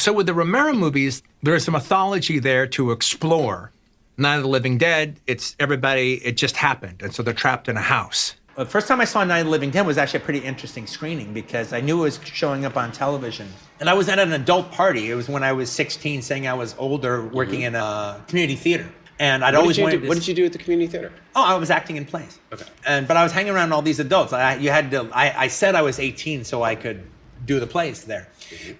So with the Romero movies, there's a mythology there to explore. Night of the Living Dead, it's everybody, it just happened. And so they're trapped in a house. The first time I saw Night of the Living Dead was actually a pretty interesting screening because I knew it was showing up on television. And I was at an adult party. It was when I was 16, saying I was older, working in a community theater. And I'd always wanted to... What did you do at the community theater? Oh, I was acting in plays. Okay. But I was hanging around all these adults. I said I was 18 so I could do the plays there.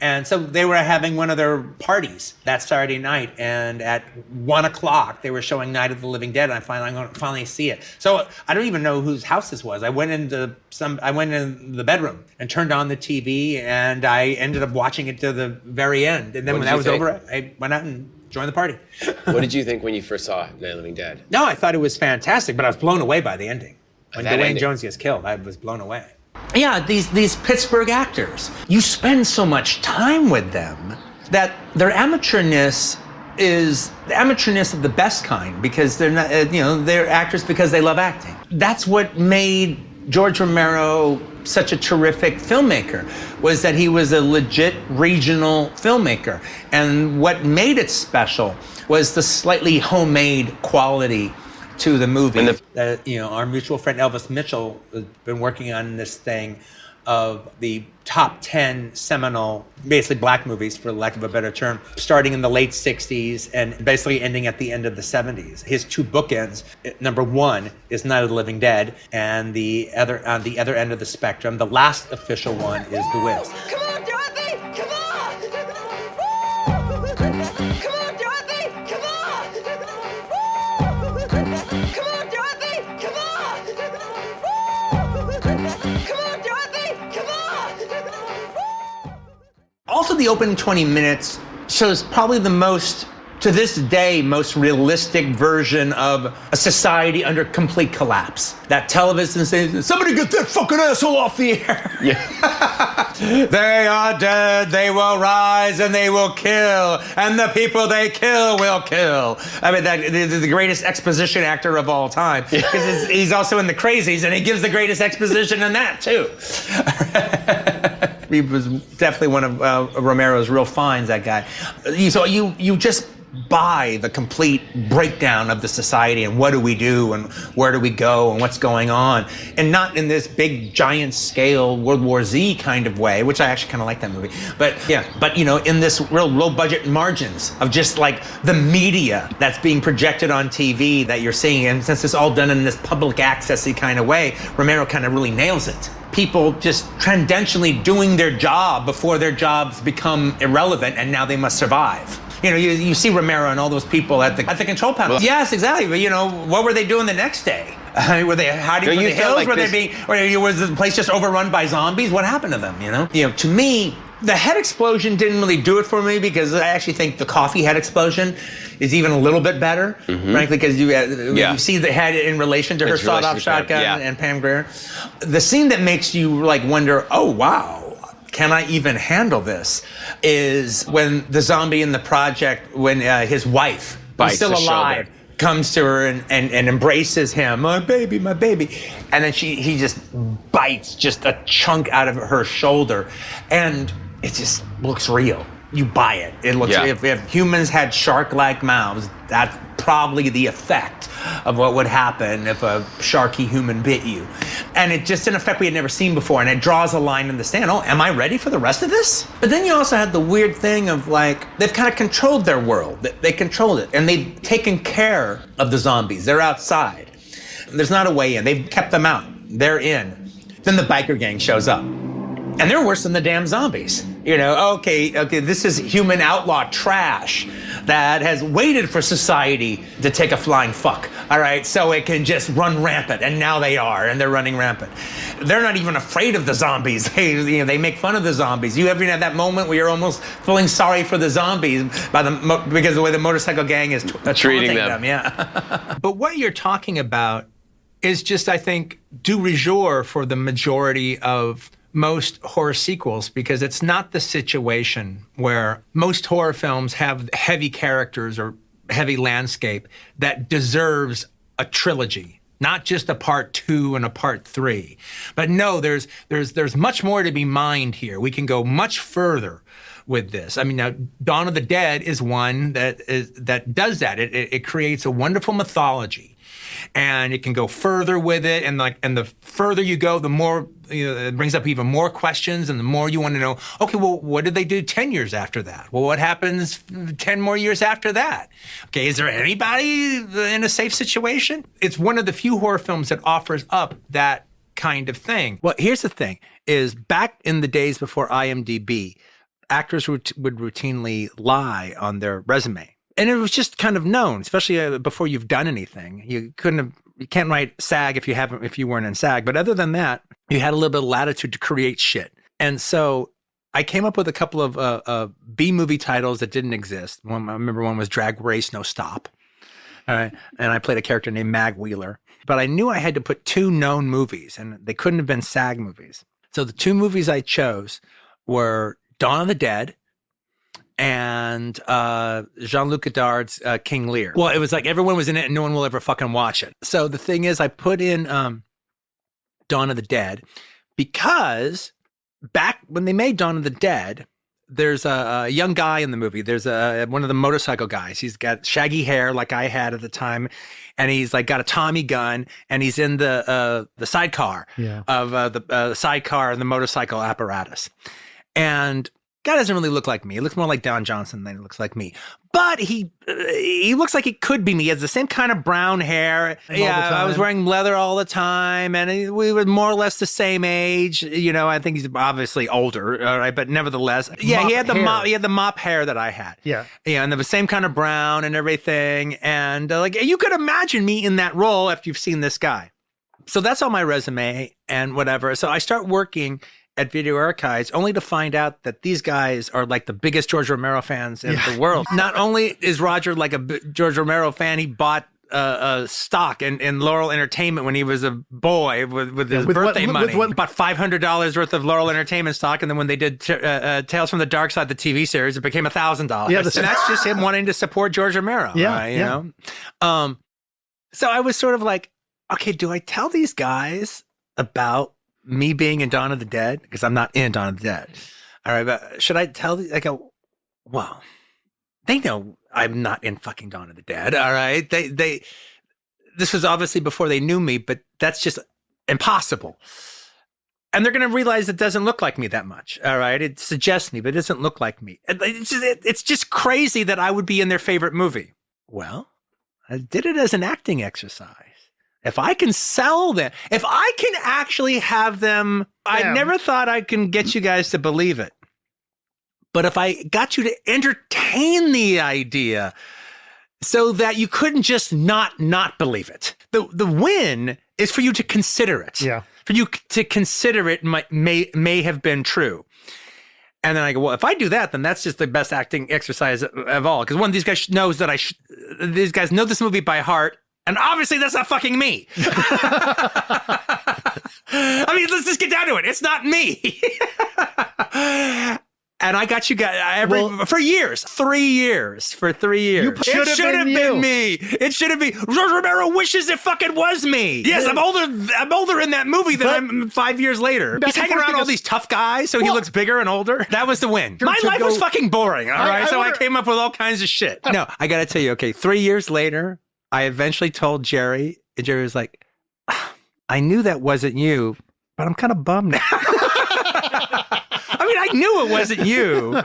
And so they were having one of their parties that Saturday night, and at 1 o'clock they were showing Night of the Living Dead, and I'm going to finally see it. So I don't even know whose house this was. I went in the bedroom and turned on the TV, and I ended up watching it to the very end. And then when that was over, I went out and joined the party. What did you think when you first saw Night of the Living Dead? No, I thought it was fantastic, but I was blown away by the ending. When Dwayne Jones gets killed, I was blown away. Yeah, these Pittsburgh actors, you spend so much time with them that their amateurness is the amateurness of the best kind, because they're not, they're actors because they love acting. That's what made George Romero such a terrific filmmaker, was that he was a legit regional filmmaker. And what made it special was the slightly homemade quality to the movie. Our mutual friend Elvis Mitchell has been working on this thing of the top 10 seminal, basically black movies, for lack of a better term, starting in the late 60s and basically ending at the end of the 70s. His two bookends, number one is Night of the Living Dead, and on the other end of the spectrum, the last official one is The Wiz. Come on, Dorothy! Come on! Woo! Come on, Dorothy! Come on! Woo! Come on, Dorothy! Come on! Woo! Come on, Dorothy! Come on! Also, the opening 20 minutes shows probably the most, to this day, most realistic version of a society under complete collapse. That television says, somebody get that fucking asshole off the air. Yeah. They are dead, they will rise, and they will kill, and the people they kill will kill. I mean, that is the greatest exposition actor of all time, because he's also in The Crazies, and he gives the greatest exposition in that, too. He was definitely one of Romero's real finds, that guy. So you just buy the complete breakdown of the society and what do we do and where do we go and what's going on, and not in this big giant scale World War Z kind of way, which I actually kind of like that movie. But in this real low budget margins of just like the media that's being projected on TV that you're seeing, and since it's all done in this public accessy kind of way, Romero kind of really nails it. People just transcendentally doing their job before their jobs become irrelevant and now they must survive. You see Romero and all those people at the control panel. Well, yes, exactly. But what were they doing the next day? Were they hiding from the hills? Like was the place just overrun by zombies? What happened to them? To me, the head explosion didn't really do it for me, because I actually think the coffee head explosion is even a little bit better, frankly, because you see the head in relation to her sawed-off shotgun and Pam Grier. The scene that makes you wonder, oh wow, can I even handle this, is when the zombie in the project, when his wife, who's still alive, comes to her and embraces him, my baby, and then he just bites just a chunk out of her shoulder, and it just looks real. You buy it. It looks, if humans had shark-like mouths, that's probably the effect of what would happen if a sharky human bit you. And it just, in effect, we had never seen before, and it draws a line in the sand. Oh, am I ready for the rest of this? But then you also had the weird thing of they've kind of controlled their world. They controlled it, and they've taken care of the zombies. They're outside. There's not a way in. They've kept them out. They're in. Then the biker gang shows up. And they're worse than the damn zombies. Okay, this is human outlaw trash that has waited for society to take a flying fuck, all right, so it can just run rampant, and now they are, and they're running rampant. They're not even afraid of the zombies. They make fun of the zombies. You ever had that moment where you're almost feeling sorry for the zombies because of the way the motorcycle gang is treating them? Yeah. But what you're talking about is just, I think, du rigueur for the majority of most horror sequels, because it's not the situation where most horror films have heavy characters or heavy landscape that deserves a trilogy. not just a part 2 and a part 3. But no, there's much more to be mined here. We can go much further with this. I mean, now Dawn of the Dead is one that does that. It creates a wonderful mythology, and it can go further with it. And the further you go, the more it brings up even more questions, and the more you want to know. Okay, well, what did they do 10 years after that? Well, what happens 10 more years after that? Okay, is there anybody in a safe situation? It's one of the few horror films that offers up that kind of thing. Well, here's the thing: is back in the days before IMDb, actors would routinely lie on their resume. And it was just kind of known, especially before you've done anything. You can't write SAG if you weren't in SAG. But other than that, you had a little bit of latitude to create shit. And so I came up with a couple of B movie titles that didn't exist. I remember one was Drag Race No Stop. All right. And I played a character named Mag Wheeler. But I knew I had to put 2 known movies, and they couldn't have been SAG movies. So the 2 movies I chose were Dawn of the Dead and Jean-Luc Godard's King Lear. Well, it was like everyone was in it and no one will ever fucking watch it. So the thing is, I put in Dawn of the Dead because back when they made Dawn of the Dead, there's a young guy in the movie. There's one of the motorcycle guys. He's got shaggy hair like I had at the time. And he's like got a Tommy gun, and he's in the sidecar of the sidecar and the motorcycle apparatus. And guy doesn't really look like me. He looks more like Don Johnson than he looks like me. But he looks like he could be me. He has the same kind of brown hair. Yeah, I was wearing leather all the time, and we were more or less the same age. I think he's obviously older, all right, but nevertheless, yeah, he had the mop hair that I had. Yeah, and the same kind of brown and everything. And you could imagine me in that role after you've seen this guy. So that's on my resume and whatever. So I start working at Video Archives, only to find out that these guys are like the biggest George Romero fans in the world. Not only is Roger like a George Romero fan, he bought stock in Laurel Entertainment when he was a boy with his birthday money. Bought $500 worth of Laurel Entertainment stock, and then when they did Tales from the Dark Side, the TV series, it became $1,000. Yeah, and that's just him wanting to support George Romero. Yeah, you know. So I was sort of like, okay, do I tell these guys about me being in Dawn of the Dead? Because I'm not in Dawn of the Dead. All right, but should I tell these? I go, well, they know I'm not in fucking Dawn of the Dead. All right. This was obviously before they knew me, but that's just impossible. And they're going to realize it doesn't look like me that much. All right. It suggests me, but it doesn't look like me. It's just crazy that I would be in their favorite movie. Well, I did it as an acting exercise. If I can sell them, if I can actually have them, I never thought I can get you guys to believe it. But if I got you to entertain the idea so that you couldn't just not believe it, the win is for you to consider it. Yeah. For you to consider it may have been true. And then I go, well, if I do that, then that's just the best acting exercise of all. Because one, these guys knows that these guys know this movie by heart. And obviously that's not fucking me. I mean, let's just get down to it. It's not me. And I got you guys for years, 3 years, for 3 years. It should have been me. It should have been. George Romero wishes it fucking was me. Yes, I'm older in that movie than I'm 5 years later. He's hanging around all these tough guys, so he looks bigger and older. That was the win. My life was fucking boring, all right? So I came up with all kinds of shit. No, I got to tell you, okay, 3 years later, I eventually told Jerry, and Jerry was like, I knew that wasn't you, but I'm kind of bummed now. I mean, I knew it wasn't you,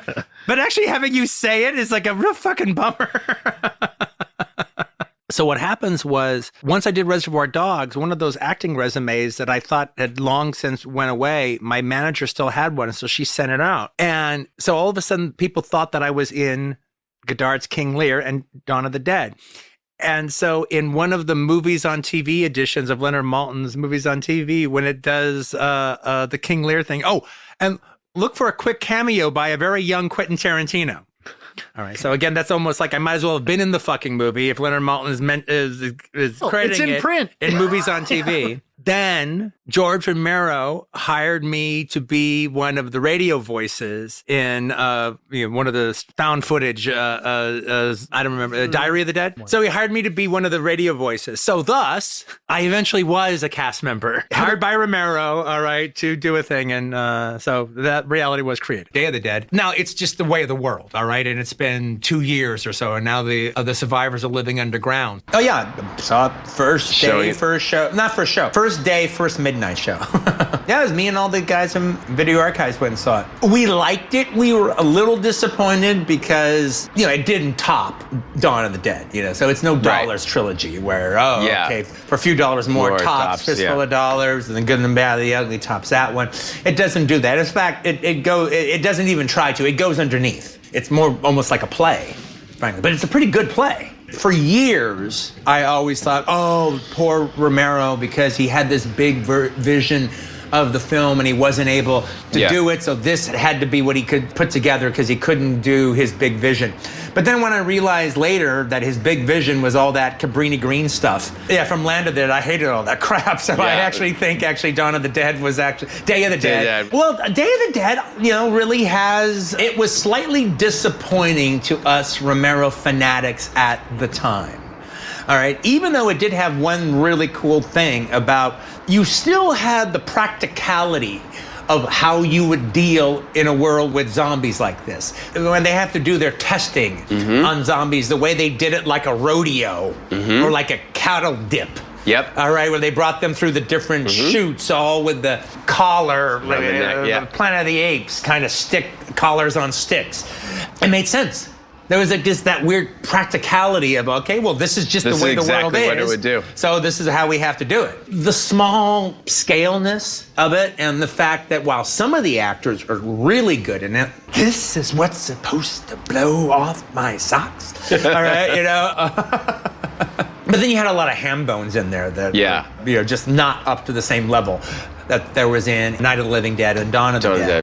but actually having you say it is like a real fucking bummer. So what happens was, once I did Reservoir Dogs, one of those acting resumes that I thought had long since went away, my manager still had one, so she sent it out. And so all of a sudden, people thought that I was in Godard's King Lear and Dawn of the Dead. And so in one of the movies on TV editions of Leonard Maltin's Movies on TV, when it does the King Lear thing, and look for a quick cameo by a very young Quentin Tarantino. All All right. So again, that's almost like I might as well have been in the fucking movie if Leonard Maltin is crediting it's in print. in movies on TV. Then George Romero hired me to be one of the radio voices in one of the found footage. I don't remember, Diary of the Dead. So he hired me to be one of the radio voices. So thus, I eventually was a cast member hired by Romero. All right, to do a thing, and so that reality was created. Day of the Dead. Now it's just the way of the world. All right, and it's been 2 years or so, and now the survivors are living underground. Oh yeah, saw it first day, first show, not first show, first day, first midnight show. Yeah, it was me and all the guys from Video Archives went and saw it. We liked it. We were a little disappointed because, it didn't top Dawn of the Dead, so it's no Dollars trilogy where, okay, for a few dollars more tops Fistful of Dollars, and the Good and the Bad and the Ugly tops that one. It doesn't do that. In fact, it doesn't even try to. It goes underneath. It's more almost like a play, frankly, but it's a pretty good play. For years, I always thought, oh, poor Romero, because he had this big vision of the film and he wasn't able to do it, so this had to be what he could put together because he couldn't do his big vision. But then when I realized later that his big vision was all that Cabrini Green stuff, from Land of the Dead, I hated all that crap, so I actually think Dawn of the Dead was actually Day of the Dead. Well, Day of the Dead, really it was slightly disappointing to us Romero fanatics at the time. All right, even though it did have one really cool thing about, you still had the practicality of how you would deal in a world with zombies like this. When they have to do their testing on zombies, the way they did it like a rodeo or like a cattle dip. Yep. All right, where they brought them through the different chutes, all with the collar, the Planet of the Apes kind of collars on sticks. It made sense. There was just that weird practicality of, okay, well, this is just the way the world is. What it would do. So this is how we have to do it. The small scaleness of it and the fact that while some of the actors are really good in it, this is what's supposed to blow off my socks. All right, But then you had a lot of ham bones in there that were, just not up to the same level that there was in Night of the Living Dead and Dawn of the Dead.